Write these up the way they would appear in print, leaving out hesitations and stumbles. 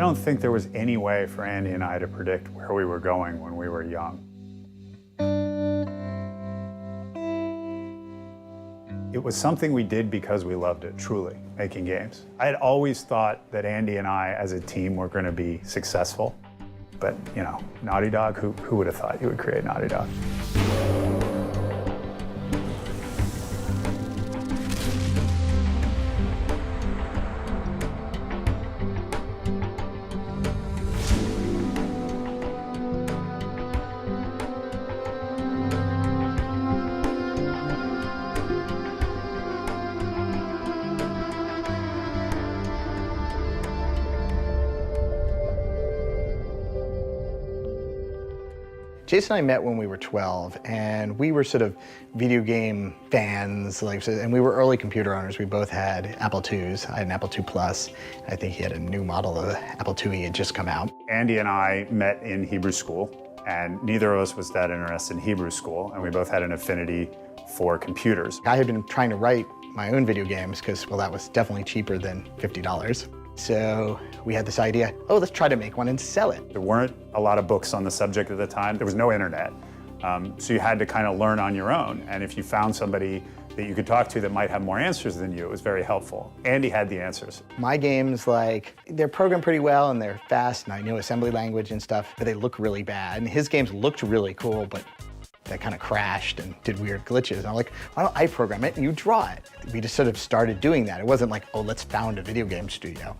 don't think there was any way for Andy and I to predict where we were going when we were young. It was something we did because we loved it, truly, making games. I had always thought that Andy and I, as a team, were going to be successful. But, you know, Naughty Dog, who would have thought you would create Naughty Dog? Jason and I met when we were 12, and we were sort of video game fans, and we were early computer owners. We both had Apple IIs. I had an Apple II Plus. I think he had a new model of Apple IIe had just come out. Andy and I met in Hebrew school, and neither of us was that interested in Hebrew school, and we both had an affinity for computers. I had been trying to write my own video games because, well, that was definitely cheaper than $50. So we had this idea, oh, let's try to make one and sell it. There weren't a lot of books on the subject at the time. There was no internet. So you had to kind of learn on your own. And if you found somebody that you could talk to that might have more answers than you, it was very helpful. Andy had the answers. My games, they're programmed pretty well and they're fast and I know assembly language and stuff, but they look really bad. And his games looked really cool, but they kind of crashed and did weird glitches. And I'm like, why don't I program it and you draw it? We just sort of started doing that. It wasn't like, oh, let's found a video game studio.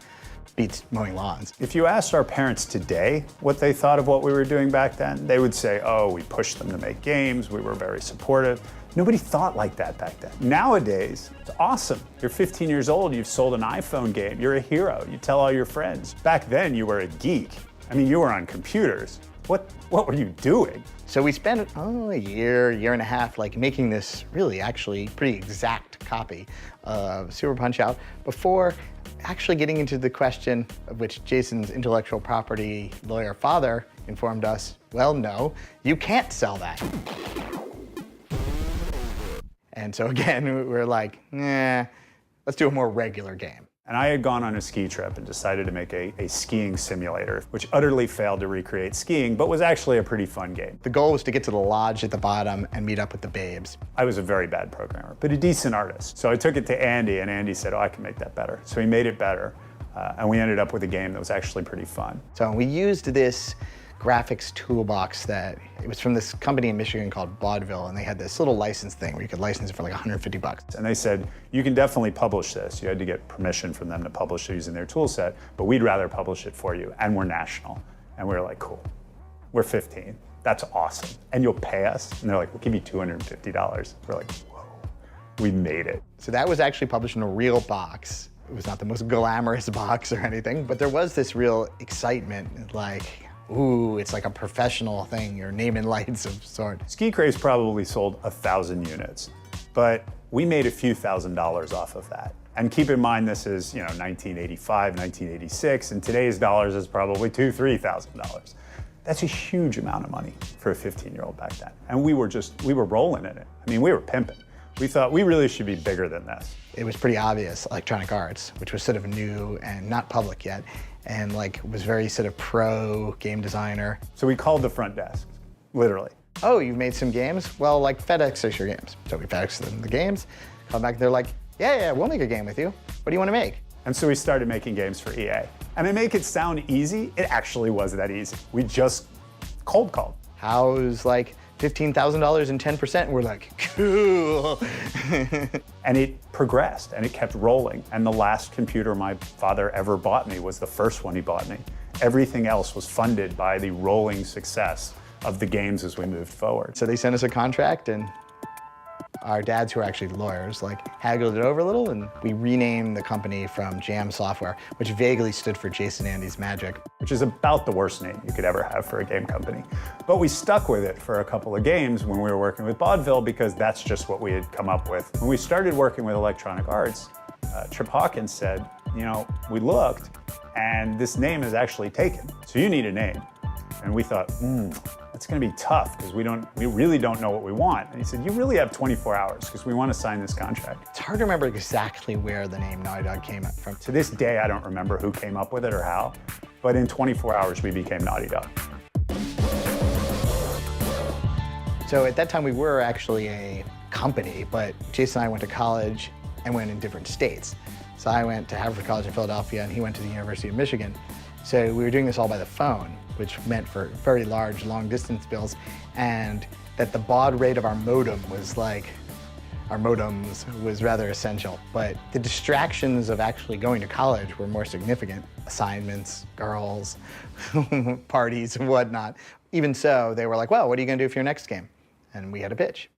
Beats mowing lawns. If you asked our parents today what they thought of what we were doing back then, they would say, oh, we pushed them to make games, we were very supportive. Nobody thought like that back then. Nowadays, it's awesome. You're 15 years old, you've sold an iPhone game, you're a hero, you tell all your friends. Back then, you were a geek. I mean, you were on computers. What were you doing? So we spent, a year and a half, making this really actually pretty exact copy of Super Punch-Out before actually getting into the question of which Jason's intellectual property lawyer father informed us, well, no, you can't sell that. And so again, we're like, let's do a more regular game. And I had gone on a ski trip and decided to make a skiing simulator, which utterly failed to recreate skiing, but was actually a pretty fun game. The goal was to get to the lodge at the bottom and meet up with the babes. I was a very bad programmer, but a decent artist. So I took it to Andy, and Andy said, oh, I can make that better. So he made it better, and we ended up with a game that was actually pretty fun. So we used this graphics toolbox that, it was from this company in Michigan called Vaudeville, and they had this little license thing where you could license it for like $150. And they said, you can definitely publish this. You had to get permission from them to publish it using their tool set, but we'd rather publish it for you, and we're national. And we were like, cool, we're 15, that's awesome. And you'll pay us? And they're like, we'll give you $250. We're like, whoa, we made it. So that was actually published in a real box. It was not the most glamorous box or anything, but there was this real excitement, ooh, it's like a professional thing, your name and lights of sort. Ski Craze probably sold 1,000 units, but we made a few $1,000s off of that. And keep in mind, this is 1985, 1986, and today's dollars is probably $2,000, $3,000. That's a huge amount of money for a 15-year-old back then. And we were rolling in it. I mean, we were pimping. We thought we really should be bigger than this. It was pretty obvious, Electronic Arts, which was sort of new and not public yet, and was very sort of pro game designer. So we called the front desk, literally. Oh, you've made some games? Well, FedEx us your games. So we FedEx them the games, come back and they're like, yeah, we'll make a game with you. What do you want to make? And so we started making games for EA. And to make it sound easy, it actually was that easy. We just cold called. How's $15,000 and 10%? And we're like, cool. And it progressed and it kept rolling. And the last computer my father ever bought me was the first one he bought me. Everything else was funded by the rolling success of the games as we moved forward. So they sent us a contract, and our dads, who are actually lawyers, haggled it over a little, and we renamed the company from Jam Software, which vaguely stood for Jason Andy's Magic. Which is about the worst name you could ever have for a game company. But we stuck with it for a couple of games when we were working with Vaudeville, because that's just what we had come up with. When we started working with Electronic Arts, Trip Hawkins said, we looked, and this name is actually taken, so you need a name. And we thought, that's gonna be tough, because we really don't know what we want. And he said, you really have 24 hours, because we want to sign this contract. It's hard to remember exactly where the name Naughty Dog came from. To this day, I don't remember who came up with it or how, But in 24 hours, we became Naughty Dog. So at that time, we were actually a company, but Jason and I went to college and went in different states. So I went to Harvard College in Philadelphia, and he went to the University of Michigan. So we were doing this all by the phone, which meant for very large, long-distance bills, and that the baud rate of our modem was like, our modems was rather essential. But the distractions of actually going to college were more significant. Assignments, girls, parties, and whatnot. Even so, they were like, well, what are you gonna do for your next game? And we had a pitch.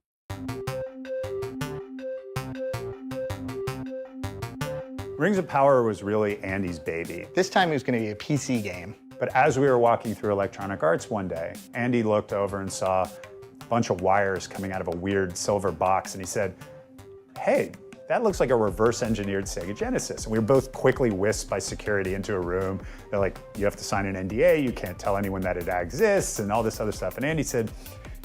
Rings of Power was really Andy's baby. This time it was gonna be a PC game. But as we were walking through Electronic Arts one day, Andy looked over and saw a bunch of wires coming out of a weird silver box, and he said, hey, that looks like a reverse engineered Sega Genesis. And we were both quickly whisked by security into a room. They're like, you have to sign an NDA, you can't tell anyone that it exists, and all this other stuff. And Andy said,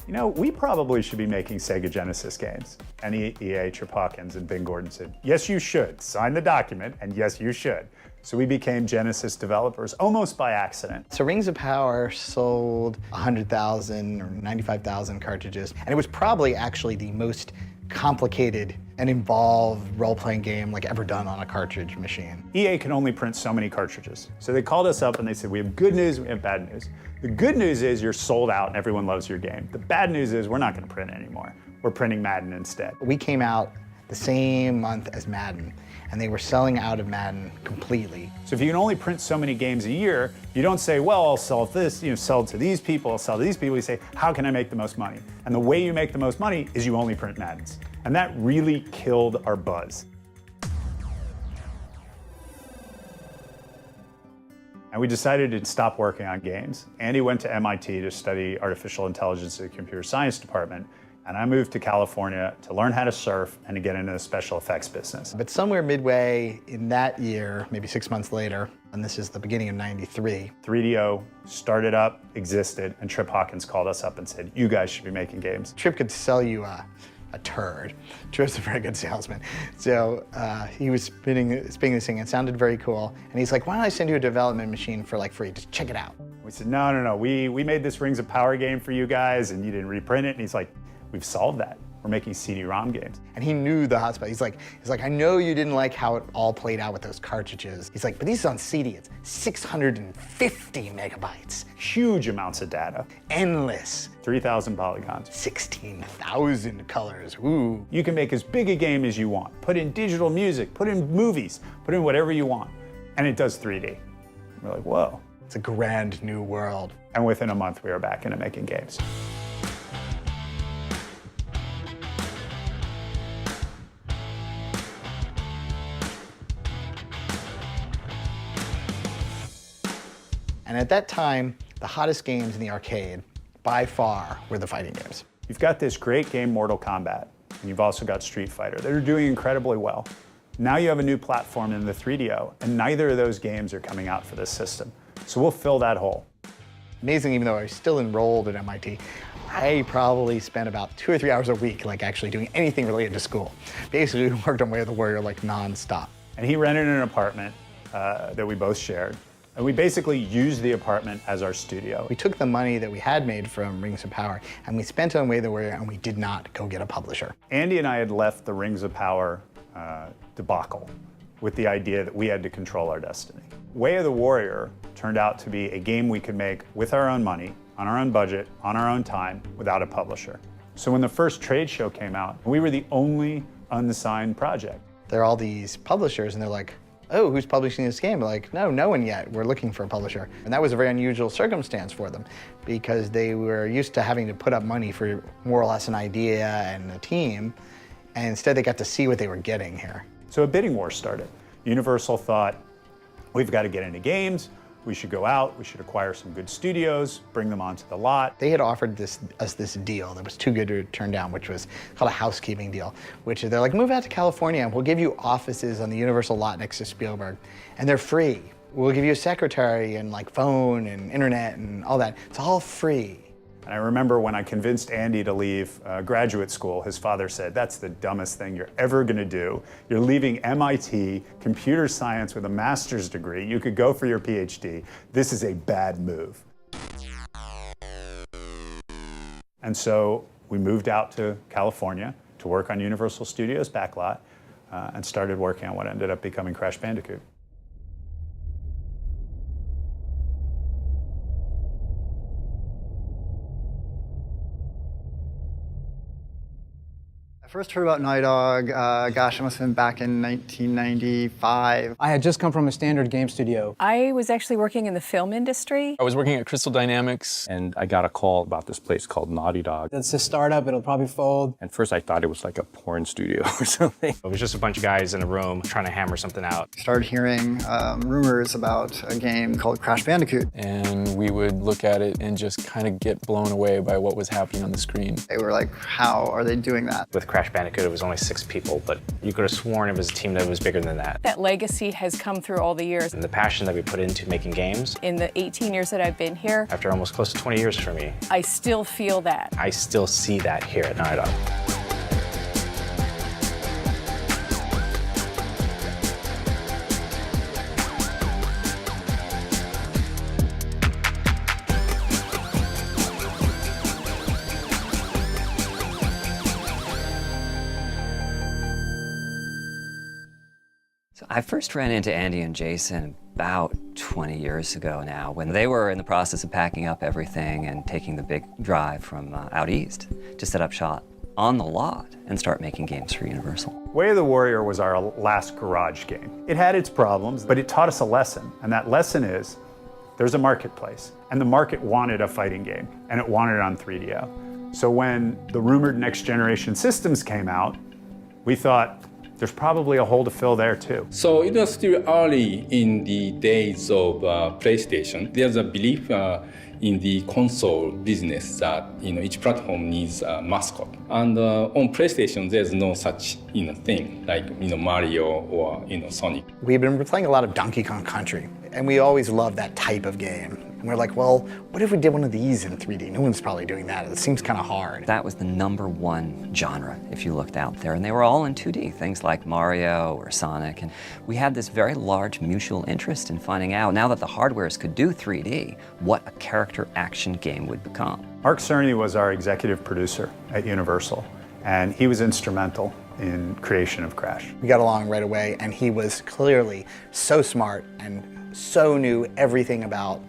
you know, we probably should be making Sega Genesis games. And EA, Trip Hawkins, and Ben Gordon said, yes, you should. Sign the document, and yes, you should. So we became Genesis developers almost by accident. So Rings of Power sold 100,000 or 95,000 cartridges, and it was probably actually the most complicated and involved role-playing game like ever done on a cartridge machine. EA can only print so many cartridges. So they called us up and they said, we have good news, we have bad news. The good news is you're sold out and everyone loves your game. The bad news is we're not gonna print anymore. We're printing Madden instead. We came out the same month as Madden, and they were selling out of Madden completely. So if you can only print so many games a year, you don't say, well, I'll sell this, sell to these people, I'll sell to these people. You say, how can I make the most money? And the way you make the most money is you only print Maddens. And that really killed our buzz. And we decided to stop working on games. Andy went to MIT to study artificial intelligence at the computer science department. And I moved to California to learn how to surf and to get into the special effects business. But somewhere midway in that year, maybe 6 months later, and this is the beginning of '93. 3DO started up, existed, and Trip Hawkins called us up and said, you guys should be making games. Trip could sell you a turd. Trip's a very good salesman. So he was spinning this thing, and it sounded very cool. And he's like, why don't I send you a development machine for like free? Just check it out. We said, no, we made this Rings of Power game for you guys and you didn't reprint it. And he's like, we've solved that. We're making CD-ROM games. And he knew the hotspot. He's like, I know you didn't like how it all played out with those cartridges. He's like, but these is on CD. It's 650 megabytes. Huge amounts of data. Endless. 3,000 polygons. 16,000 colors. Ooh. You can make as big a game as you want. Put in digital music, put in movies, put in whatever you want. And it does 3D. We're like, whoa. It's a grand new world. And within a month, we were back into making games. And at that time, the hottest games in the arcade, by far, were the fighting games. You've got this great game, Mortal Kombat, and you've also got Street Fighter that are doing incredibly well. Now you have a new platform in the 3DO, and neither of those games are coming out for this system. So we'll fill that hole. Amazing, even though I was still enrolled at MIT, I probably spent about 2 or 3 hours a week, like actually doing anything related to school. Basically, worked on Way of the Warrior like nonstop. And he rented an apartment that we both shared. And we basically used the apartment as our studio. We took the money that we had made from Rings of Power and we spent it on Way of the Warrior, and we did not go get a publisher. Andy and I had left the Rings of Power debacle with the idea that we had to control our destiny. Way of the Warrior turned out to be a game we could make with our own money, on our own budget, on our own time, without a publisher. So when the first trade show came out, we were the only unsigned project. There are all these publishers and they're like, oh, who's publishing this game? Like, no one yet. We're looking for a publisher. And that was a very unusual circumstance for them because they were used to having to put up money for more or less an idea and a team. And instead they got to see what they were getting here. So a bidding war started. Universal thought, we've got to get into games. We should go out, we should acquire some good studios, bring them onto the lot. They had offered us this deal that was too good to turn down, which was called a housekeeping deal, which they're like, move out to California and we'll give you offices on the Universal lot next to Spielberg, and they're free. We'll give you a secretary and like phone and internet and all that. It's all free. And I remember when I convinced Andy to leave graduate school, his father said, "That's the dumbest thing you're ever gonna do. You're leaving MIT, computer science with a master's degree. You could go for your PhD. This is a bad move." And so we moved out to California to work on Universal Studios backlot and started working on what ended up becoming Crash Bandicoot. I first heard about Naughty Dog, gosh, it must have been back in 1995. I had just come from a standard game studio. I was actually working in the film industry. I was working at Crystal Dynamics, and I got a call about this place called Naughty Dog. It's a startup, it'll probably fold. And first I thought it was like a porn studio or something. It was just a bunch of guys in a room trying to hammer something out. Started hearing rumors about a game called Crash Bandicoot. And we would look at it and just kind of get blown away by what was happening on the screen. They were like, how are they doing that? With Crash Bandicoot, it was only 6 people, but you could have sworn it was a team that was bigger than that. That legacy has come through all the years. And the passion that we put into making games, In the 18 years that I've been here, after almost close to 20 years for me, I still feel that. I still see that here at Naughty Dog. So I first ran into Andy and Jason about 20 years ago now, when they were in the process of packing up everything and taking the big drive from out east to set up shop on the lot and start making games for Universal. Way of the Warrior was our last garage game. It had its problems, but it taught us a lesson, and that lesson is there's a marketplace, and the market wanted a fighting game, and it wanted it on 3DO. So when the rumored next generation systems came out, we thought, there's probably a hole to fill there too. So it was still early in the days of PlayStation. There's a belief in the console business that each platform needs a mascot. And on PlayStation, there's no such thing like Mario or Sonic. We've been playing a lot of Donkey Kong Country, and we always loved that type of game. And we're like, well, what if we did one of these in 3D? No one's probably doing that. It seems kind of hard. That was the #1 genre, if you looked out there, and they were all in 2D, things like Mario or Sonic, and we had this very large mutual interest in finding out, now that the hardwares could do 3D, what a character action game would become. Mark Cerny was our executive producer at Universal, and he was instrumental in creation of Crash. We got along right away, and he was clearly so smart and so knew everything about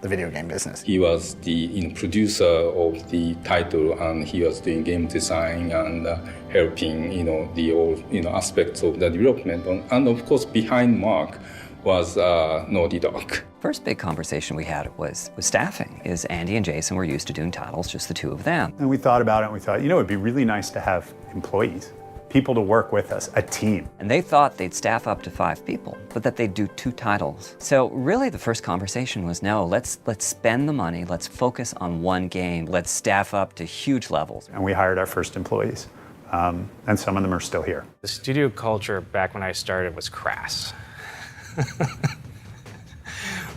the video game business. He was the producer of the title, and he was doing game design and helping the all aspects of the development. And of course, behind Mark was Naughty Dog. First big conversation we had was staffing. Is Andy and Jason were used to doing titles, just the two of them. And we thought about it, and we thought, it'd be really nice to have employees, people to work with us, a team. And they thought they'd staff up to 5 people, but that they'd do 2 titles. So really the first conversation was, no, let's spend the money, let's focus on one game, let's staff up to huge levels. And we hired our first employees, and some of them are still here. The studio culture back when I started was crass.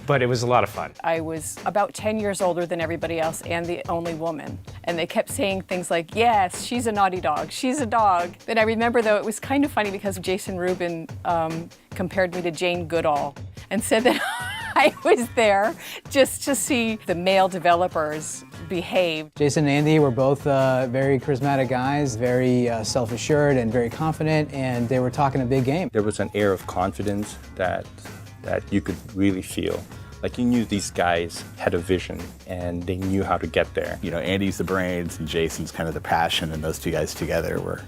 But it was a lot of fun. I was about 10 years older than everybody else and the only woman. And they kept saying things like, yes, she's a naughty dog, she's a dog. And I remember, though, it was kind of funny because Jason Rubin compared me to Jane Goodall and said that I was there just to see the male developers behave. Jason and Andy were both very charismatic guys, very self-assured and very confident, and they were talking a big game. There was an air of confidence that you could really feel. Like you knew these guys had a vision and they knew how to get there. Andy's the brains and Jason's kind of the passion, and those two guys together were,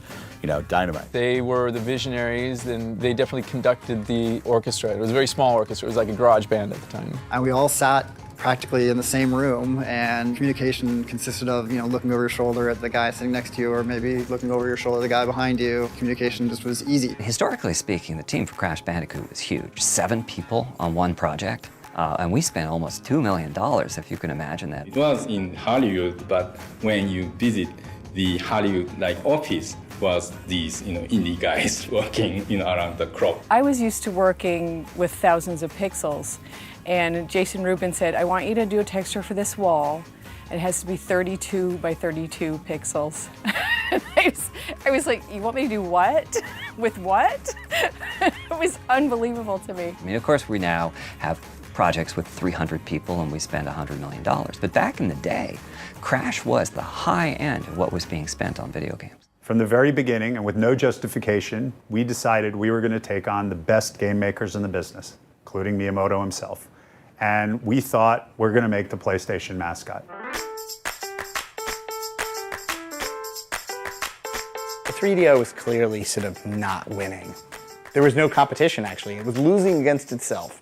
dynamite. They were the visionaries, and they definitely conducted the orchestra. It was a very small orchestra. It was like a garage band at the time. And we all sat practically in the same room, and communication consisted of, looking over your shoulder at the guy sitting next to you, or maybe looking over your shoulder at the guy behind you. Communication just was easy. Historically speaking, the team for Crash Bandicoot was huge. 7 people on one project. And we spent almost $2 million, if you can imagine that. It was in Hollywood, but when you visit the Hollywood office, was these indie guys working around the clock. I was used to working with thousands of pixels, and Jason Rubin said, I want you to do a texture for this wall, It has to be 32 by 32 pixels. I was like, you want me to do what? With what? It was unbelievable to me. I mean, of course, we now have projects with 300 people and we spend $100 million. But back in the day, Crash was the high end of what was being spent on video games. From the very beginning, and with no justification, we decided we were going to take on the best game makers in the business, including Miyamoto himself. And we thought we're going to make the PlayStation mascot. The 3DO was clearly sort of not winning. There was no competition, actually. It was losing against itself.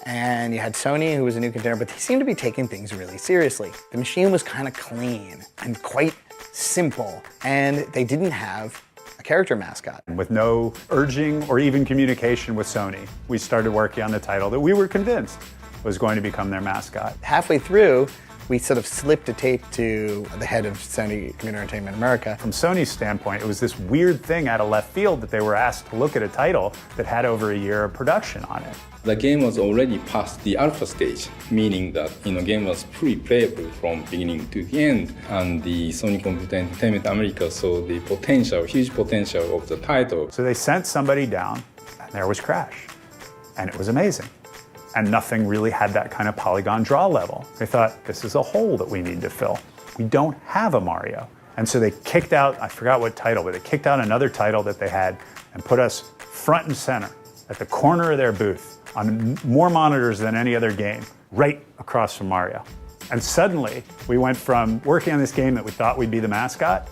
And you had Sony, who was a new contender, but they seemed to be taking things really seriously. The machine was kind of clean and quite simple, and they didn't have a character mascot. With no urging or even communication with Sony, we started working on the title that we were convinced was going to become their mascot. Halfway through, we sort of slipped a tape to the head of Sony Computer Entertainment America. From Sony's standpoint, it was this weird thing out of left field that they were asked to look at a title that had over a year of production on it. The game was already past the alpha stage, meaning that game was fully playable from beginning to the end. And the Sony Computer Entertainment America saw the potential, huge potential of the title. So they sent somebody down, and there was Crash. And it was amazing. And nothing really had that kind of polygon draw level. They thought, this is a hole that we need to fill. We don't have a Mario. And so they kicked out, I forgot what title, but they kicked out another title that they had and put us front and center at the corner of their booth on more monitors than any other game, right across from Mario. And suddenly, we went from working on this game that we thought we'd be the mascot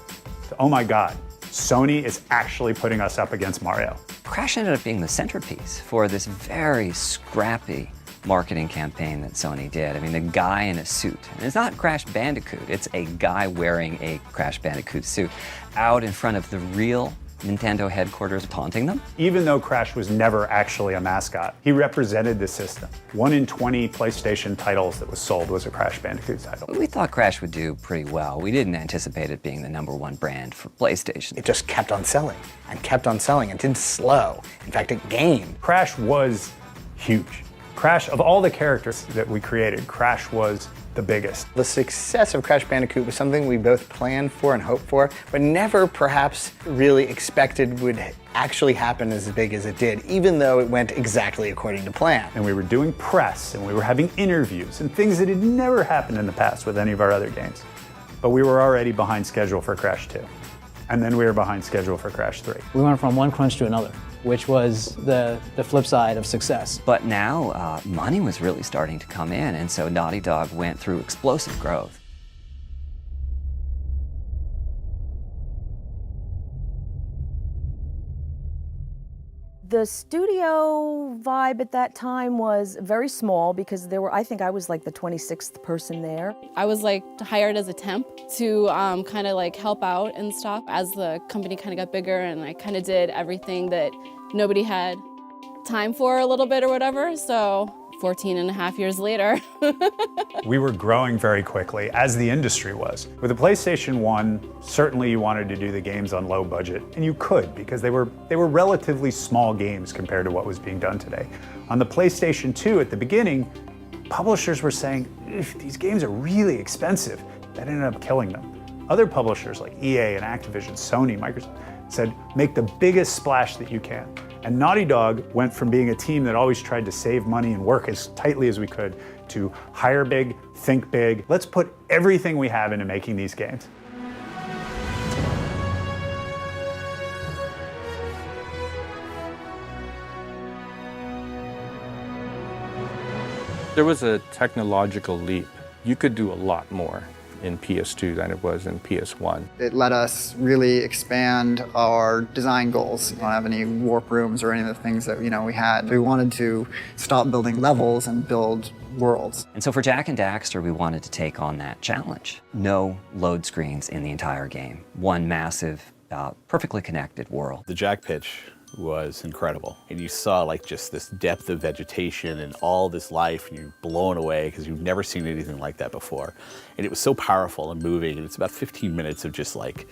to, oh my God, Sony is actually putting us up against Mario. Crash ended up being the centerpiece for this very scrappy marketing campaign that Sony did. I mean, the guy in a suit. And it's not Crash Bandicoot, it's a guy wearing a Crash Bandicoot suit out in front of the real Nintendo headquarters taunting them. Even though Crash was never actually a mascot, he represented the system. 1 in 20 PlayStation titles that was sold was a Crash Bandicoot title. We thought Crash would do pretty well. We didn't anticipate it being the #1 brand for PlayStation. It just kept on selling and kept on selling and didn't slow. In fact, it gained. Crash was huge. Crash, of all the characters that we created, Crash was the biggest. The success of Crash Bandicoot was something we both planned for and hoped for, but never perhaps really expected would actually happen as big as it did, even though it went exactly according to plan. And we were doing press, and we were having interviews, and things that had never happened in the past with any of our other games. But we were already behind schedule for Crash 2. And then we were behind schedule for Crash 3. We went from one crunch to another, which was the flip side of success. But now money was really starting to come in, and so Naughty Dog went through explosive growth. The studio vibe at that time was very small because I think I was like the 26th person there. I was like hired as a temp to kind of like help out and stuff as the company kind of got bigger, and I kind of did everything that nobody had time for a little bit or whatever, so 14 and a half years later. We were growing very quickly, as the industry was. With the PlayStation 1, certainly you wanted to do the games on low budget, and you could because they were relatively small games compared to what was being done today. On the PlayStation 2 at the beginning, publishers were saying, these games are really expensive. That ended up killing them. Other publishers like EA and Activision, Sony, Microsoft said, make the biggest splash that you can. And Naughty Dog went from being a team that always tried to save money and work as tightly as we could to hire big, think big. Let's put everything we have into making these games. There was a technological leap. You could do a lot more in PS2 than it was in PS1. It let us really expand our design goals. We don't have any warp rooms or any of the things that we had. We wanted to stop building levels and build worlds. And so for Jak and Daxter, we wanted to take on that challenge. No load screens in the entire game. One massive, perfectly connected world. The Jak pitch was incredible. And you saw like just this depth of vegetation and all this life, and you're blown away because you've never seen anything like that before. And it was so powerful and moving, and it's about 15 minutes of just like,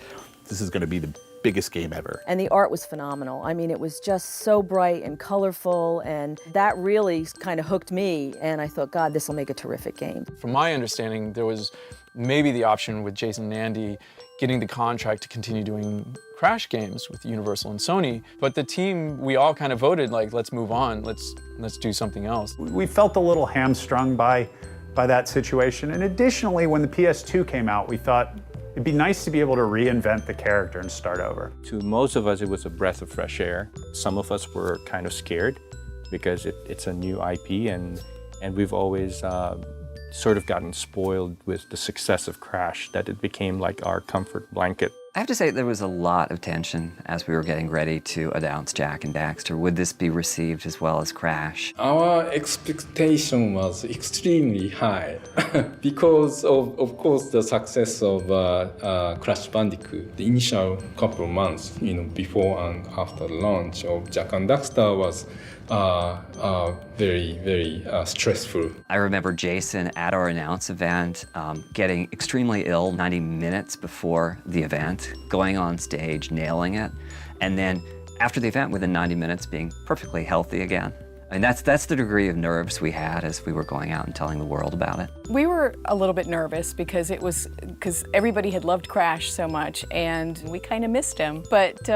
this is gonna be the biggest game ever. And the art was phenomenal. I mean, it was just so bright and colorful, and that really kind of hooked me, and I thought, God, this will make a terrific game. From my understanding, there was maybe the option with Jason and Andy getting the contract to continue doing Crash games with Universal and Sony. But the team, we all kind of voted like, let's move on, let's do something else. We felt a little hamstrung by that situation. And additionally, when the PS2 came out, we thought it'd be nice to be able to reinvent the character and start over. To most of us, it was a breath of fresh air. Some of us were kind of scared because it's a new IP, and we've always sort of gotten spoiled with the success of Crash, that it became like our comfort blanket. I have to say there was a lot of tension as we were getting ready to announce Jak and Daxter. Would this be received as well as Crash? Our expectation was extremely high because of course, the success of Crash Bandicoot. The initial couple of months, before and after the launch of Jak and Daxter was very, very stressful. I remember Jason at our announce event getting extremely ill 90 minutes before the event, going on stage, nailing it, and then after the event, within 90 minutes, being perfectly healthy again. I mean, that's the degree of nerves we had as we were going out and telling the world about it. We were a little bit nervous because everybody had loved Crash so much and we kind of missed him. But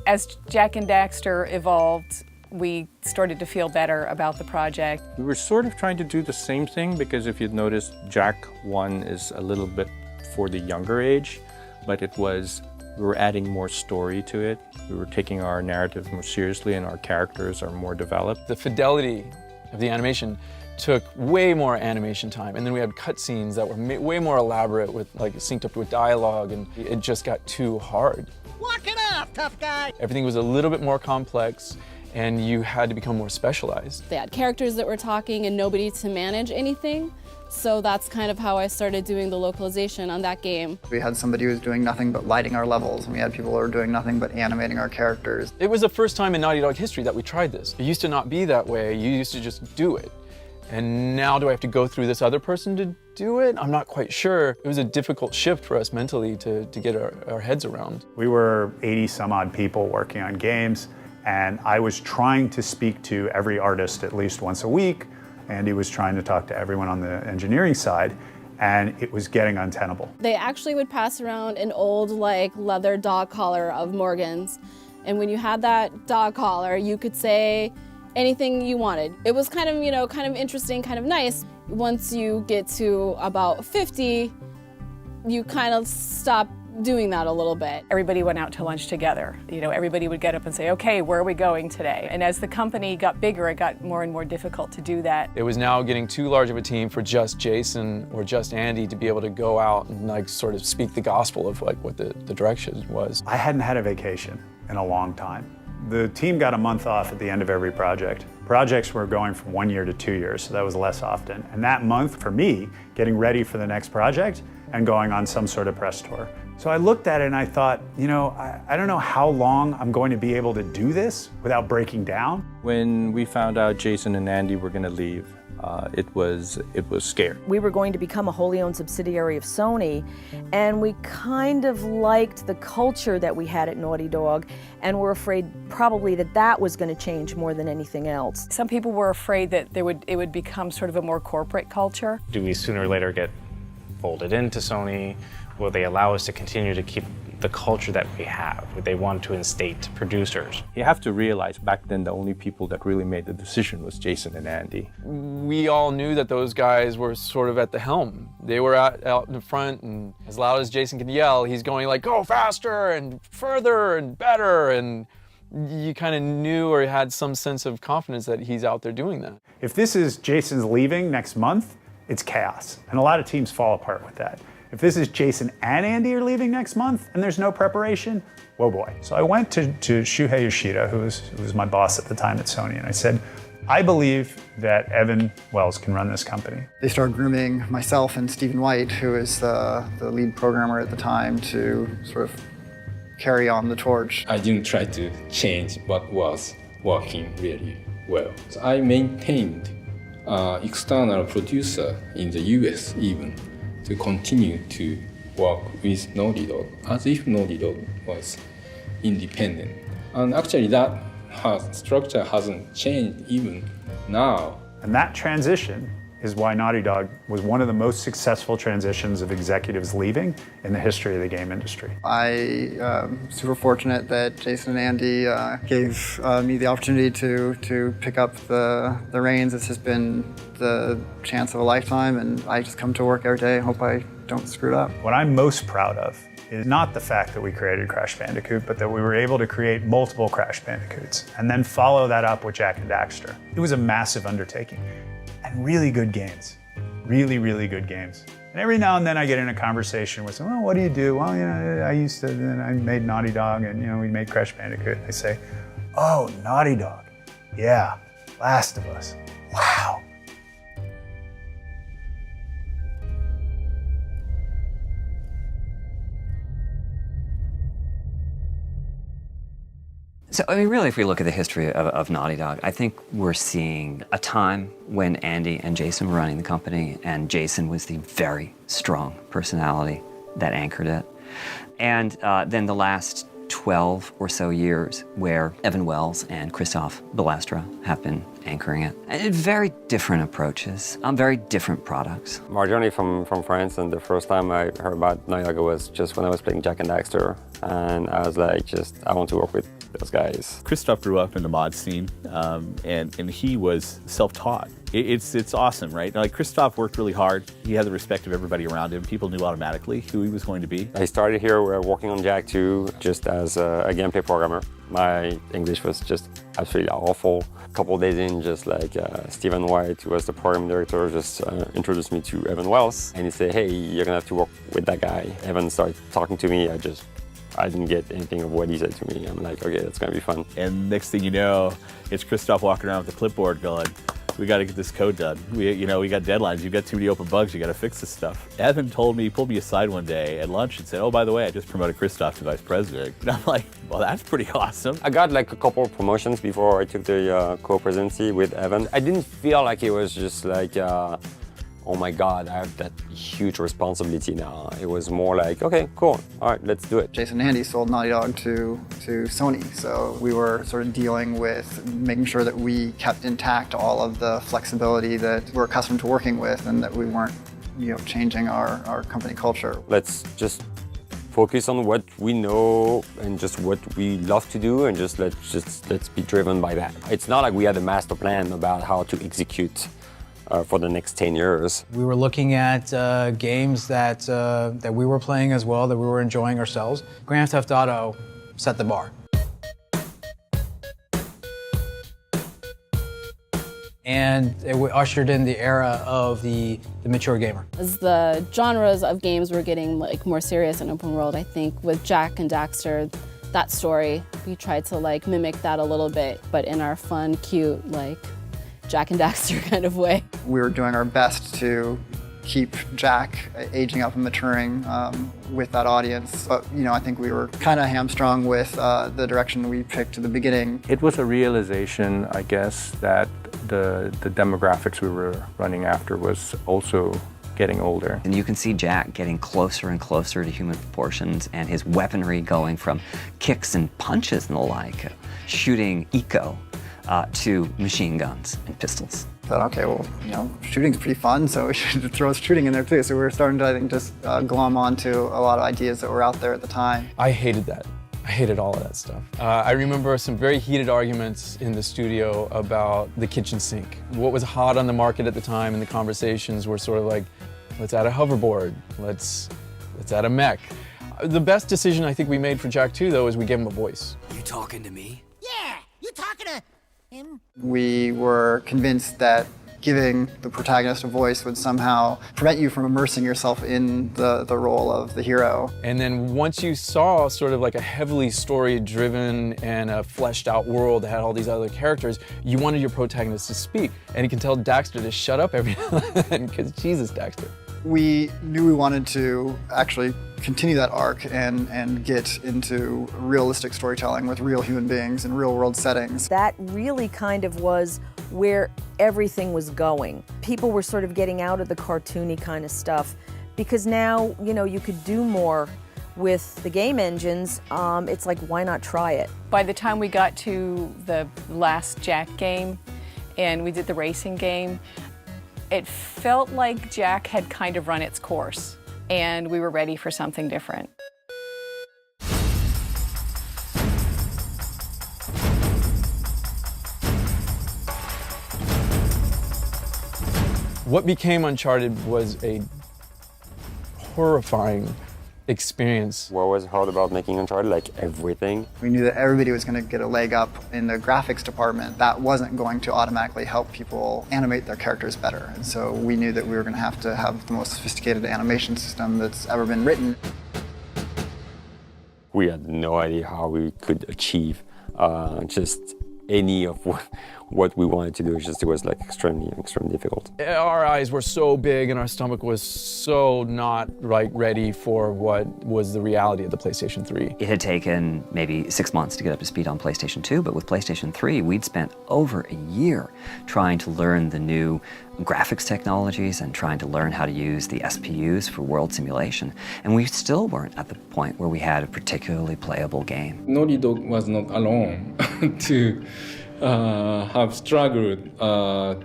as Jak and Daxter evolved, we started to feel better about the project. We were sort of trying to do the same thing because if you'd noticed, Jak 1 is a little bit for the younger age, but we were adding more story to it. We were taking our narrative more seriously and our characters are more developed. The fidelity of the animation took way more animation time, and then we had cutscenes that were way more elaborate with synced up with dialogue, and it just got too hard. Walk it off, tough guy! Everything was a little bit more complex, and you had to become more specialized. They had characters that were talking and nobody to manage anything. So that's kind of how I started doing the localization on that game. We had somebody who was doing nothing but lighting our levels, and we had people who were doing nothing but animating our characters. It was the first time in Naughty Dog history that we tried this. It used to not be that way. You used to just do it. And now do I have to go through this other person to do it? I'm not quite sure. It was a difficult shift for us mentally to get our heads around. We were 80 some odd people working on games, and I was trying to speak to every artist at least once a week. Andy was trying to talk to everyone on the engineering side, and it was getting untenable. They actually would pass around an old leather dog collar of Morgan's. And when you had that dog collar, you could say anything you wanted. It was kind of interesting, kind of nice. Once you get to about 50, you kind of stop doing that a little bit. Everybody went out to lunch together. Everybody would get up and say, okay, where are we going today? And as the company got bigger, it got more and more difficult to do that. It was now getting too large of a team for just Jason or just Andy to be able to go out and sort of speak the gospel of what the direction was. I hadn't had a vacation in a long time. The team got a month off at the end of every project. Projects were going from 1 year to 2 years, so that was less often. And that month, for me, getting ready for the next project and going on some sort of press tour. So I looked at it and I thought, I don't know how long I'm going to be able to do this without breaking down. When we found out Jason and Andy were going to leave, it was scary. We were going to become a wholly owned subsidiary of Sony, and we kind of liked the culture that we had at Naughty Dog, and were afraid probably that was going to change more than anything else. Some people were afraid that it would become sort of a more corporate culture. Do we sooner or later get folded into Sony? Will they allow us to continue to keep the culture that we have? Would they want to instate producers? You have to realize back then the only people that really made the decision was Jason and Andy. We all knew that those guys were sort of at the helm. They were out in front, and as loud as Jason can yell, he's going go faster and further and better, and you kind of knew or had some sense of confidence that he's out there doing that. If this is Jason's leaving next month, it's chaos, and a lot of teams fall apart with that. If this is Jason and Andy are leaving next month and there's no preparation, whoa boy. So I went to Shuhei Yoshida, who was my boss at the time at Sony, and I said, I believe that Evan Wells can run this company. They started grooming myself and Stephen White, who is the lead programmer at the time, to sort of carry on the torch. I didn't try to change what was working really well. So I maintained external producer in the US even, to continue to work with Naughty Dog as if Naughty Dog was independent. And actually that structure hasn't changed even now. And that transition is why Naughty Dog was one of the most successful transitions of executives leaving in the history of the game industry. I'm super fortunate that Jason and Andy gave me the opportunity to pick up the reins. This has been the chance of a lifetime, and I just come to work every day and hope I don't screw it up. What I'm most proud of is not the fact that we created Crash Bandicoot, but that we were able to create multiple Crash Bandicoots and then follow that up with Jak and Daxter. It was a massive undertaking and really good games, really, really good games. And every now and then I get in a conversation with someone, oh, what do you do? Well, you know, I made Naughty Dog and, you know, we made Crash Bandicoot. And they say, oh, Naughty Dog. Yeah, Last of Us. Wow. So, I mean, really, if we look at the history of Naughty Dog, I think we're seeing a time when Andy and Jason were running the company, and Jason was the very strong personality that anchored it. And then the last 12 or so years where Evan Wells and Christoph Balestra have been anchoring it. And very different approaches, very different products. Marjorie from France, and the first time I heard about Naughty Dog was just when I was playing Jak and Daxter, and I was like, I want to work with those guys. Christoph grew up in the mod scene, and he was self-taught. It's awesome, right? Like, Christoph worked really hard. He had the respect of everybody around him. People knew automatically who he was going to be. I started here working on Jak 2 just as a gameplay programmer. My English was just absolutely awful. A couple of days in, just like Stephen White, who was the program director, just introduced me to Evan Wells, and he said, hey, you're gonna have to work with that guy. Evan started talking to me. I didn't get anything of what he said to me. I'm like, okay, that's gonna be fun. And next thing you know, it's Christoph walking around with a clipboard going, we got to get this code done. We got deadlines. You've got too many open bugs. You got to fix this stuff. Evan pulled me aside one day at lunch and said, oh, by the way, I just promoted Christoph to vice president. And I'm like, well, that's pretty awesome. I got like a couple of promotions before I took the co-presidency with Evan. I didn't feel like it was just like, oh my God, I have that huge responsibility now. It was more like, okay, cool, all right, let's do it. Jason and Andy sold Naughty Dog to Sony, so we were sort of dealing with making sure that we kept intact all of the flexibility that we're accustomed to working with, and that we weren't, changing our company culture. Let's just focus on what we know and just what we love to do, and let's be driven by that. It's not like we had a master plan about how to execute for the next 10 years. We were looking at games that we were playing as well, that we were enjoying ourselves. Grand Theft Auto set the bar. And it ushered in the era of the mature gamer. As the genres of games were getting like more serious and open world, I think with Jak and Daxter, that story, we tried to like mimic that a little bit, but in our fun, cute, like Jak and Daxter kind of way. We were doing our best to keep Jak aging up and maturing with that audience. But, I think we were kind of hamstrung with the direction we picked at the beginning. It was a realization, I guess, that the demographics we were running after was also getting older. And you can see Jak getting closer and closer to human proportions, and his weaponry going from kicks and punches and the like, shooting eco, to machine guns and pistols. Thought, okay, well, shooting's pretty fun, so we should throw shooting in there too. So we were starting to, I think, just glom onto a lot of ideas that were out there at the time. I hated that. I hated all of that stuff. I remember some very heated arguments in the studio about the kitchen sink. What was hot on the market at the time, and the conversations were sort of like, let's add a hoverboard, let's add a mech. The best decision I think we made for Jak 2, though, is we gave him a voice. You talking to me? Yeah, you talking to him? We were convinced that giving the protagonist a voice would somehow prevent you from immersing yourself in the role of the hero. And then once you saw sort of like a heavily story-driven and a fleshed-out world that had all these other characters, you wanted your protagonist to speak. And you can tell Daxter to shut up every now and then, because Jesus, Daxter. We knew we wanted to actually continue that arc and get into realistic storytelling with real human beings in real-world settings. That really kind of was where everything was going. People were sort of getting out of the cartoony kind of stuff, because now, you could do more with the game engines. It's like, why not try it? By the time we got to the last Jak game and we did the racing game, It felt like Jack had kind of run its course, and we were ready for something different. What became Uncharted was a horrifying experience. What was hard about making Uncharted? Like everything. We knew that everybody was going to get a leg up in the graphics department. That wasn't going to automatically help people animate their characters better. And so we knew that we were going to have the most sophisticated animation system that's ever been written. We had no idea how we could achieve just any of what we wanted to do. It was like extremely difficult. Our eyes were so big and our stomach was so not ready for what was the reality of the PlayStation 3. It had taken maybe 6 months to get up to speed on PlayStation 2, but with PlayStation 3, we'd spent over a year trying to learn the new graphics technologies and trying to learn how to use the SPUs for world simulation. And we still weren't at the point where we had a particularly playable game. Naughty Dog was not alone to have struggled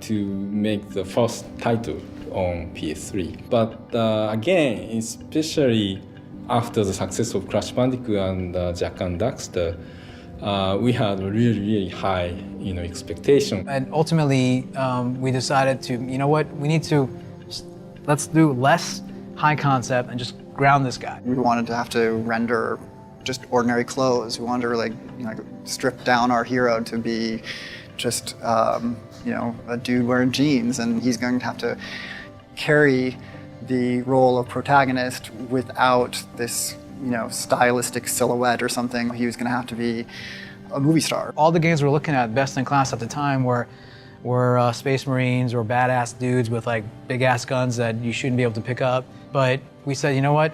to make the first title on PS3. But again, especially after the success of Crash Bandicoot and Jak and Daxter, we had a really high, expectation. And ultimately, we decided to, you know what, let's do less high concept and just ground this guy. We wanted to have to render just ordinary clothes. We wanted to strip down our hero to be just a dude wearing jeans, and he's going to have to carry the role of protagonist without this stylistic silhouette or something. He was going to have to be a movie star. All the games we were looking at best in class at the time were Space Marines or badass dudes with like big ass guns that you shouldn't be able to pick up. But we said, you know what?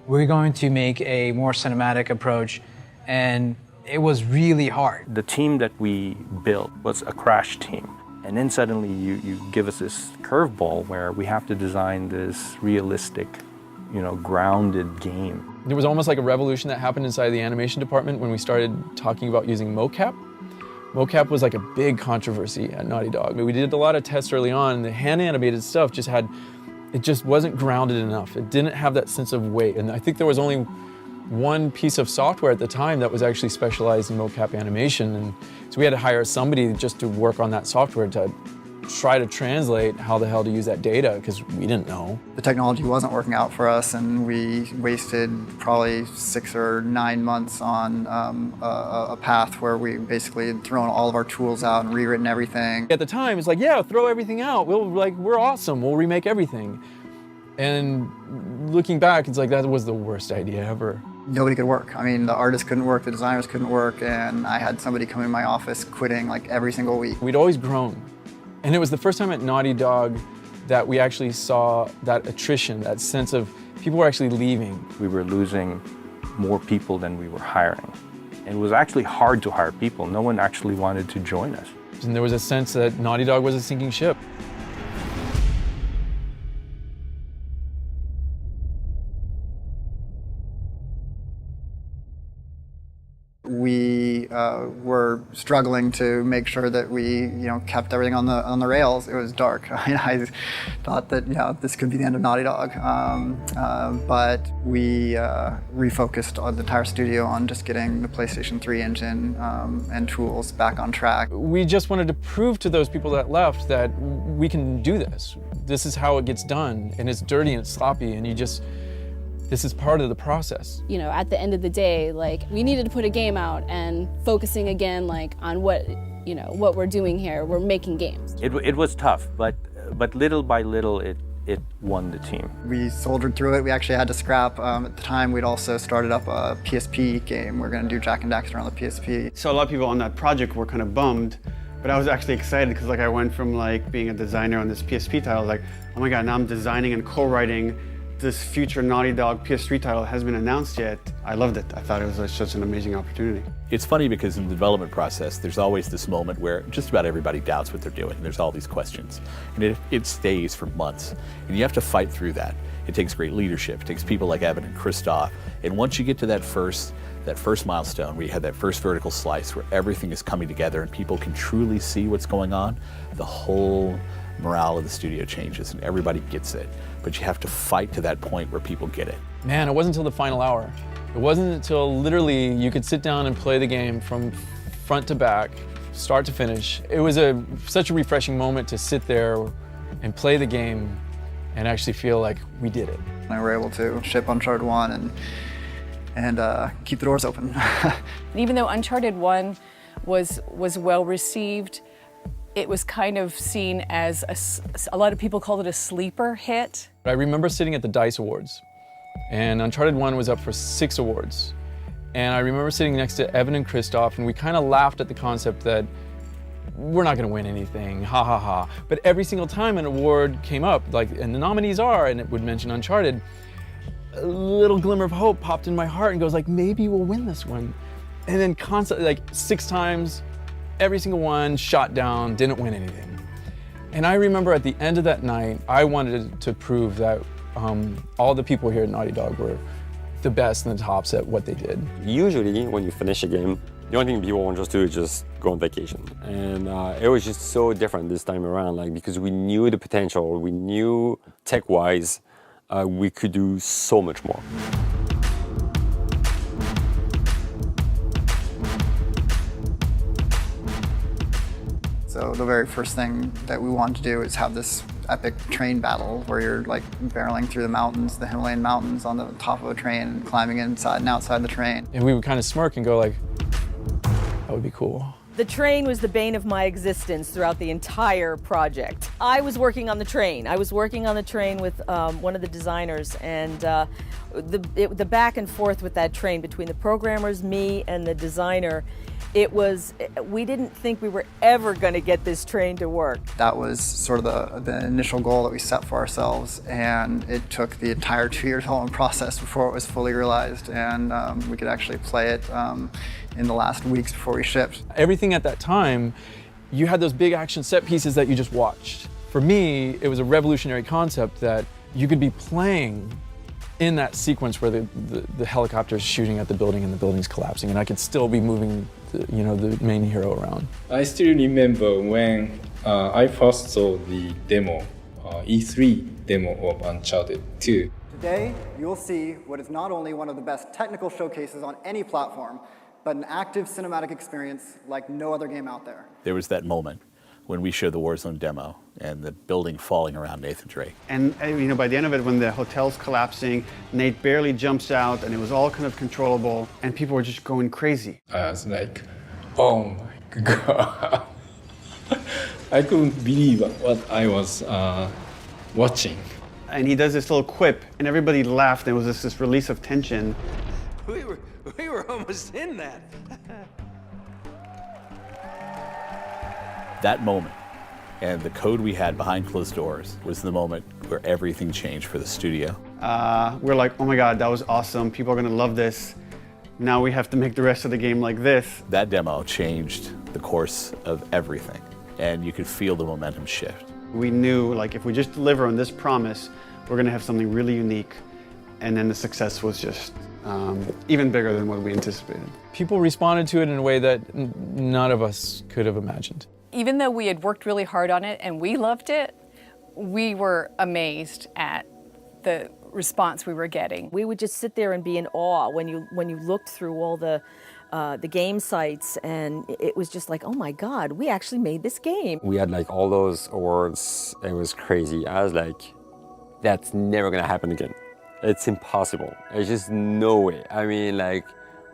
We're going to make a more cinematic approach, and it was really hard. The team that we built was a Crash team. And then suddenly you give us this curveball where we have to design this realistic, grounded game. There was almost like a revolution that happened inside the animation department when we started talking about using mocap. Mocap was like a big controversy at Naughty Dog. We did a lot of tests early on, and the hand animated stuff it just wasn't grounded enough. It didn't have that sense of weight. And I think there was only one piece of software at the time that was actually specialized in mocap animation. And so we had to hire somebody just to work on that software to try to translate how the hell to use that data, because we didn't know. The technology wasn't working out for us, and we wasted probably 6 or 9 months on a path where we basically had thrown all of our tools out and rewritten everything. At the time, it's like, yeah, throw everything out. We're awesome. We'll remake everything. And looking back, it's like that was the worst idea ever. Nobody could work. I mean, the artists couldn't work, the designers couldn't work, and I had somebody come in my office quitting like every single week. We'd always grown. And it was the first time at Naughty Dog that we actually saw that attrition, that sense of people were actually leaving. We were losing more people than we were hiring. And it was actually hard to hire people. No one actually wanted to join us. And there was a sense that Naughty Dog was a sinking ship. We were struggling to make sure that we, kept everything on the rails. It was dark. I thought that, this could be the end of Naughty Dog. But we refocused the entire studio on just getting the PlayStation 3 engine and tools back on track. We just wanted to prove to those people that left that we can do this. This is how it gets done, and it's dirty and it's sloppy, and this is part of the process. At the end of the day, we needed to put a game out and focusing again, on what we're doing here. We're making games. It was tough, but little by little, it won the team. We soldiered through it. We actually had to scrap. At the time, we'd also started up a PSP game. We're going to do Jak and Daxter on the PSP. So a lot of people on that project were kind of bummed, but I was actually excited because I went from being a designer on this PSP title, oh my God, now I'm designing and co-writing this future Naughty Dog PS3 title hasn't been announced yet. I loved it. I thought it was such an amazing opportunity. It's funny because in the development process, there's always this moment where just about everybody doubts what they're doing. There's all these questions. And it stays for months. And you have to fight through that. It takes great leadership. It takes people like Evan and Christoph. And once you get to that first milestone where you have that first vertical slice where everything is coming together and people can truly see what's going on, the whole morale of the studio changes and everybody gets it. But you have to fight to that point where people get it. Man, it wasn't until the final hour. It wasn't until literally you could sit down and play the game from front to back, start to finish. It was such a refreshing moment to sit there and play the game and actually feel like we did it. We were able to ship Uncharted 1 and keep the doors open. Even though Uncharted 1 was well received, it was kind of seen as a lot of people called it a sleeper hit. I remember sitting at the DICE Awards, and Uncharted 1 was up for 6 awards. And I remember sitting next to Evan and Christoph, and we kind of laughed at the concept that we're not going to win anything, ha ha ha. But every single time an award came up, and the nominees are, and it would mention Uncharted, a little glimmer of hope popped in my heart and goes maybe we'll win this one. And then constantly, 6 times, every single one shot down, didn't win anything. And I remember at the end of that night, I wanted to prove that all the people here at Naughty Dog were the best and the tops at what they did. Usually, when you finish a game, the only thing people want us to do is just go on vacation. And it was just so different this time around, because we knew the potential, we knew tech-wise, we could do so much more. So the very first thing that we wanted to do is have this epic train battle where you're barreling through the mountains, the Himalayan mountains on the top of a train and climbing inside and outside the train. And we would kind of smirk and go that would be cool. The train was the bane of my existence throughout the entire project. I was working on the train. I was working on the train with one of the designers, and the back and forth with that train between the programmers, me, and the designer, we didn't think we were ever going to get this train to work. That was sort of the initial goal that we set for ourselves, and it took the entire 2-year development process before it was fully realized, and we could actually play it in the last weeks before we shipped. Everything at that time, you had those big action set pieces that you just watched. For me, it was a revolutionary concept that you could be playing in that sequence where the helicopter's shooting at the building and the building's collapsing, and I could still be moving the main hero around. I still remember when I first saw the demo, E3 demo of Uncharted 2. Today, you'll see what is not only one of the best technical showcases on any platform, but an active cinematic experience like no other game out there. There was that moment when we showed the Warzone demo and the building falling around Nathan Drake. And by the end of it, when the hotel's collapsing, Nate barely jumps out and it was all kind of controllable and people were just going crazy. I was like, oh my God. I couldn't believe what I was watching. And he does this little quip and everybody laughed and it was this release of tension. We were almost in that. That moment and the code we had behind closed doors was the moment where everything changed for the studio. We're like, oh my God, that was awesome. People are gonna love this. Now we have to make the rest of the game like this. That demo changed the course of everything, and you could feel the momentum shift. We knew, if we just deliver on this promise, we're gonna have something really unique. And then the success was just even bigger than what we anticipated. People responded to it in a way that none of us could have imagined. Even though we had worked really hard on it and we loved it, we were amazed at the response we were getting. We would just sit there and be in awe when you looked through all the game sites, and it was just like, oh my God, we actually made this game. We had all those awards. It was crazy. I was like, that's never gonna happen again. It's impossible. There's just no way. I mean,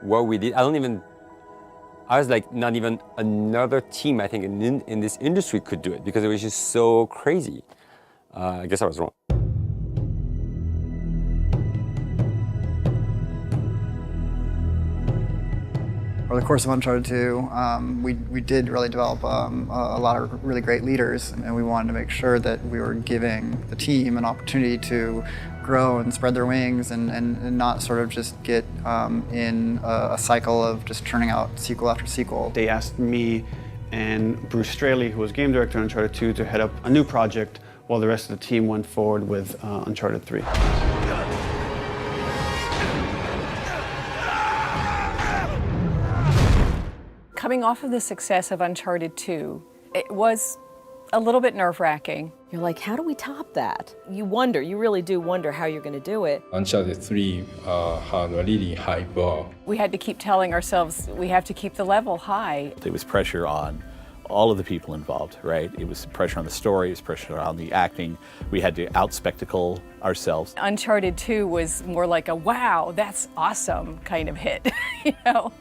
what we did, I was like, not even another team, I think, in this industry could do it because it was just so crazy. I guess I was wrong. Over the course of Uncharted 2, we did really develop a lot of really great leaders, and we wanted to make sure that we were giving the team an opportunity to grow and spread their wings and not sort of just get in a cycle of just churning out sequel after sequel. They asked me and Bruce Straley, who was game director on Uncharted 2, to head up a new project while the rest of the team went forward with Uncharted 3. Coming off of the success of Uncharted 2, it was a little bit nerve-wracking. You're like, how do we top that? You wonder, you really do wonder how you're going to do it. Uncharted 3 had a really high bar. We had to keep telling ourselves we have to keep the level high. There was pressure on all of the people involved, right? It was pressure on the story, it was pressure on the acting. We had to out-spectacle ourselves. Uncharted 2 was more like a wow, that's awesome kind of hit, you know?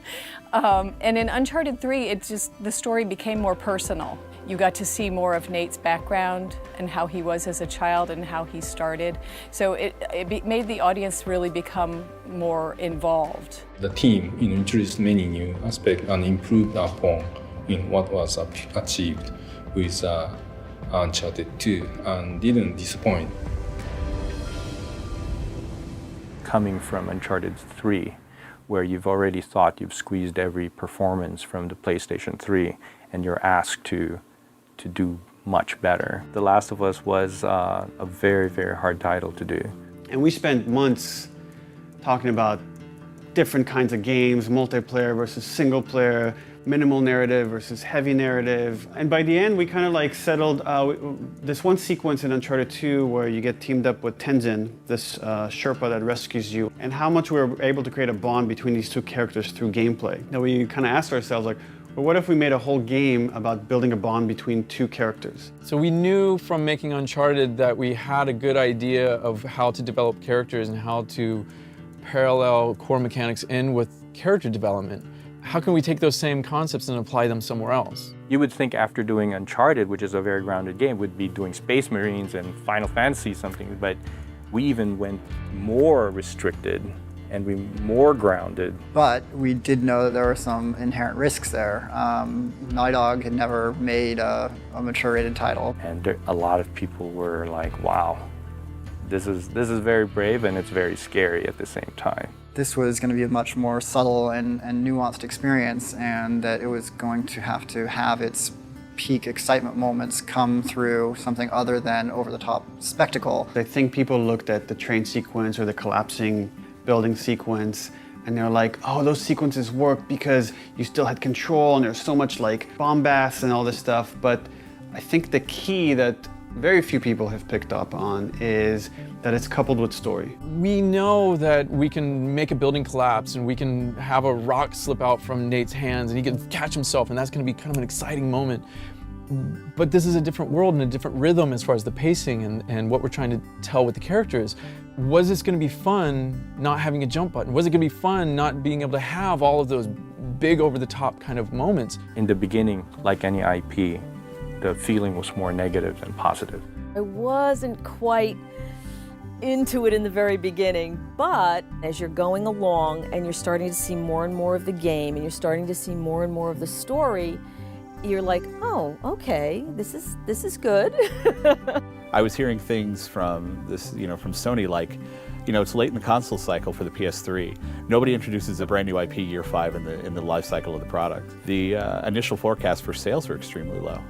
And in Uncharted 3, the story became more personal. You got to see more of Nate's background and how he was as a child and how he started. So it made the audience really become more involved. The team introduced many new aspects and improved upon in what was achieved with Uncharted 2 and didn't disappoint. Coming from Uncharted 3, where you've already thought you've squeezed every performance from the PlayStation 3 and you're asked to do much better. The Last of Us was a very, very hard title to do. And we spent months talking about different kinds of games, multiplayer versus single player, minimal narrative versus heavy narrative. And by the end, we kind of like settled this one sequence in Uncharted 2 where you get teamed up with Tenzin, this Sherpa that rescues you, and how much we were able to create a bond between these two characters through gameplay. Now we kind of asked ourselves, like, well, what if we made a whole game about building a bond between two characters? So we knew from making Uncharted that we had a good idea of how to develop characters and how to parallel core mechanics in with character development. How can we take those same concepts and apply them somewhere else? You would think after doing Uncharted, which is a very grounded game, would be doing Space Marines and Final Fantasy something, but we even went more restricted and we more grounded. But we did know that there were some inherent risks there. Naughty Dog had never made a mature rated title. And a lot of people were like, wow, this is very brave and it's very scary at the same time. This was going to be a much more subtle and nuanced experience, and that it was going to have its peak excitement moments come through something other than over-the-top spectacle. I think people looked at the train sequence or the collapsing building sequence, and they're like, oh, those sequences work because you still had control and there's so much like bombast and all this stuff. But I think the key that very few people have picked up on is that it's coupled with story. We know that we can make a building collapse and we can have a rock slip out from Nate's hands and he can catch himself, and that's going to be kind of an exciting moment. But this is a different world and a different rhythm as far as the pacing and what we're trying to tell with the characters. Was this going to be fun not having a jump button? Was it going to be fun not being able to have all of those big over-the-top kind of moments? In the beginning, like any IP, the feeling was more negative than positive. I wasn't quite into it in the very beginning, but as you're going along and you're starting to see more and more of the game and you're starting to see more and more of the story, you're like, oh, okay, this is good. I was hearing things from this, from Sony, like, it's late in the console cycle for the PS3. Nobody introduces a brand new IP year 5 in the life cycle of the product. The initial forecasts for sales were extremely low.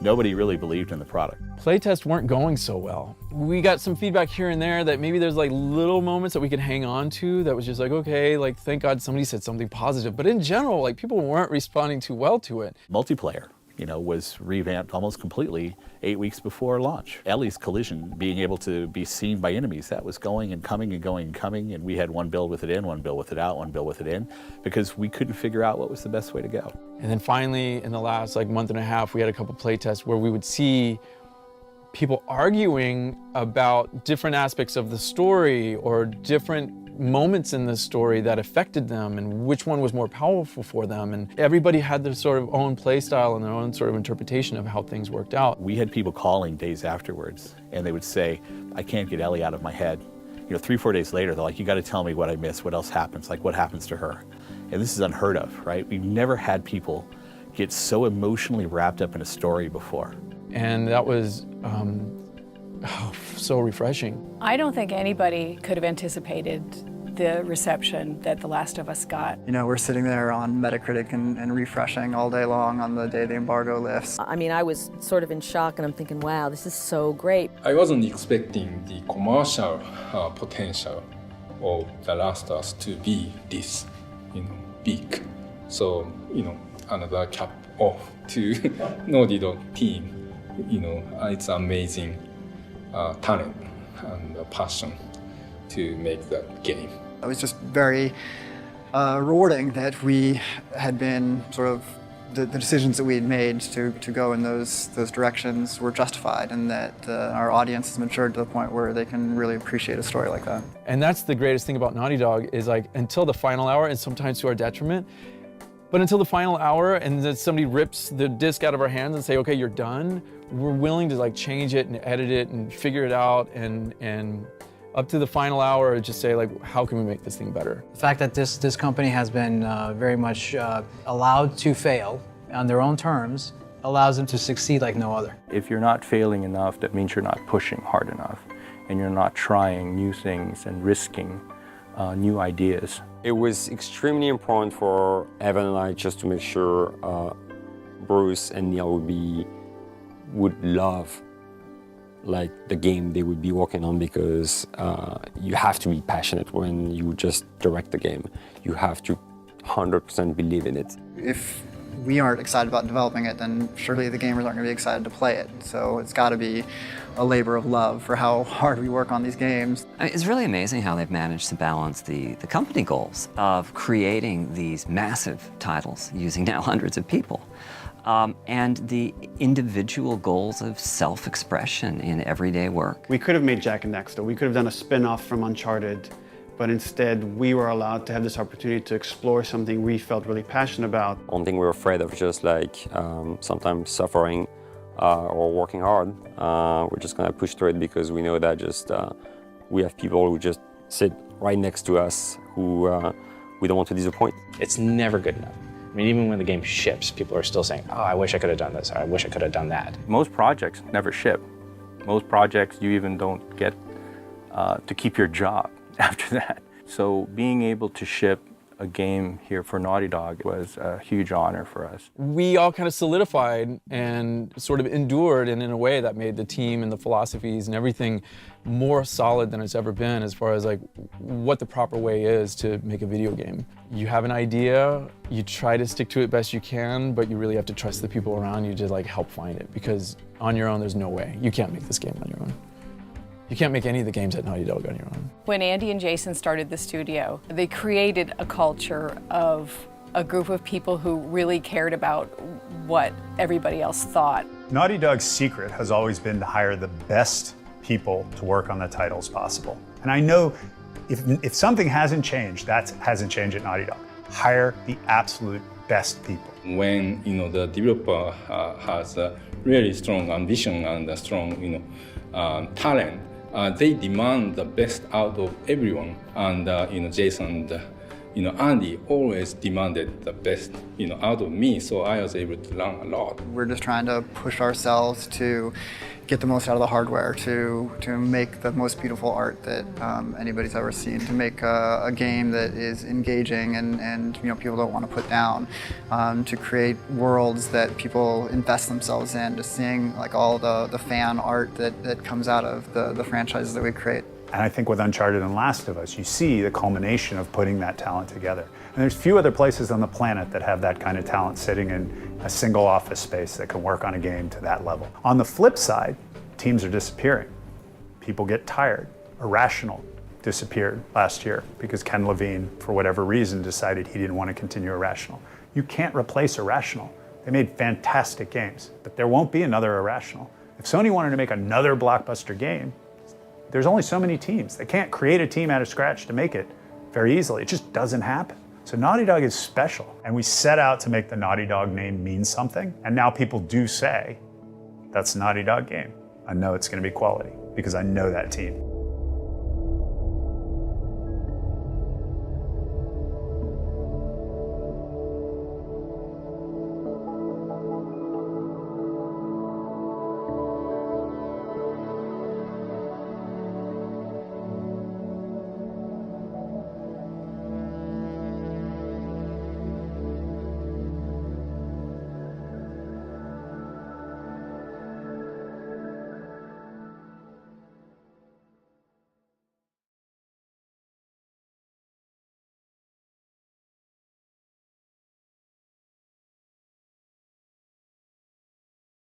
Nobody really believed in the product. Playtests weren't going so well. We got some feedback here and there that maybe there's like little moments that we could hang on to that was just like, okay, like thank God somebody said something positive. But in general, like people weren't responding too well to it. Multiplayer, was revamped almost completely 8 weeks before launch. Ellie's collision, being able to be seen by enemies, that was going and coming and going and coming, and we had one build with it in, one build with it out, one build with it in, because we couldn't figure out what was the best way to go. And then finally, in the last month and a half, we had a couple play tests where we would see people arguing about different aspects of the story or different moments in the story that affected them and which one was more powerful for them. And everybody had their sort of own play style and their own sort of interpretation of how things worked out. We had people calling days afterwards, and they would say, I can't get Ellie out of my head. 3-4 days later, they're like, you got to tell me what I missed, what else happens, like what happens to her. And this is unheard of, right? We've never had people get so emotionally wrapped up in a story before. And that was so refreshing. I don't think anybody could have anticipated the reception that The Last of Us got. We're sitting there on Metacritic and refreshing all day long on the day the embargo lifts. I mean, I was sort of in shock and I'm thinking, wow, this is so great. I wasn't expecting the commercial potential of The Last of Us to be this, big. So, another cap off to Naughty Dog team. it's amazing talent and passion to make that game. It was just very rewarding that we had been sort of the decisions that we had made to go in those directions were justified, and that our audience has matured to the point where they can really appreciate a story like that. And that's the greatest thing about Naughty Dog is like until the final hour, and sometimes to our detriment, but until the final hour and then somebody rips the disc out of our hands and say, okay, you're done, we're willing to like change it and edit it and figure it out and up to the final hour, just say like, how can we make this thing better? The fact that this company has been very much allowed to fail on their own terms allows them to succeed like no other. If you're not failing enough, that means you're not pushing hard enough, and you're not trying new things and risking new ideas. It was extremely important for Evan and I just to make sure Bruce and Neil would love like the game they would be working on, because you have to be passionate when you just direct the game. You have to 100% believe in it. If we aren't excited about developing it, then surely the gamers aren't going to be excited to play it. So it's got to be a labor of love for how hard we work on these games. I mean, it's really amazing how they've managed to balance the company goals of creating these massive titles using now hundreds of people. And the individual goals of self-expression in everyday work. We could have made Jak and Daxter. We could have done a spin-off from Uncharted, but instead we were allowed to have this opportunity to explore something we felt really passionate about. One thing we were afraid of, just like sometimes suffering or working hard. We're just gonna push through it because we know that just we have people who just sit right next to us who we don't want to disappoint. It's never good enough. I mean, even when the game ships, people are still saying, oh, I wish I could have done this, or I wish I could have done that. Most projects never ship. Most projects you even don't get to keep your job after that. So being able to ship a game here for Naughty Dog was a huge honor for us. We all kind of solidified and sort of endured, and in a way that made the team and the philosophies and everything more solid than it's ever been as far as like what the proper way is to make a video game. You have an idea, you try to stick to it best you can, but you really have to trust the people around you to like help find it, because on your own there's no way. You can't make this game on your own. You can't make any of the games at Naughty Dog on your own. When Andy and Jason started the studio, they created a culture of a group of people who really cared about what everybody else thought. Naughty Dog's secret has always been to hire the best people to work on the titles possible. And I know if something hasn't changed, that hasn't changed at Naughty Dog. Hire the absolute best people. When the developer has a really strong ambition and a strong talent, they demand the best out of everyone. And Jason and Andy always demanded the best out of me, so I was able to learn a lot. We're just trying to push ourselves to get the most out of the hardware, to make the most beautiful art that anybody's ever seen, to make a game that is engaging and people don't want to put down, to create worlds that people invest themselves in, to seeing like all the fan art that comes out of the franchises that we create. And I think with Uncharted and Last of Us, you see the culmination of putting that talent together. And there's few other places on the planet that have that kind of talent sitting in a single office space that can work on a game to that level. On the flip side, teams are disappearing. People get tired. Irrational disappeared last year because Ken Levine, for whatever reason, decided he didn't want to continue Irrational. You can't replace Irrational. They made fantastic games, but there won't be another Irrational. If Sony wanted to make another blockbuster game, there's only so many teams. They can't create a team out of scratch to make it very easily. It just doesn't happen. So Naughty Dog is special, and we set out to make the Naughty Dog name mean something, and now people do say, that's a Naughty Dog game. I know it's gonna be quality, because I know that team.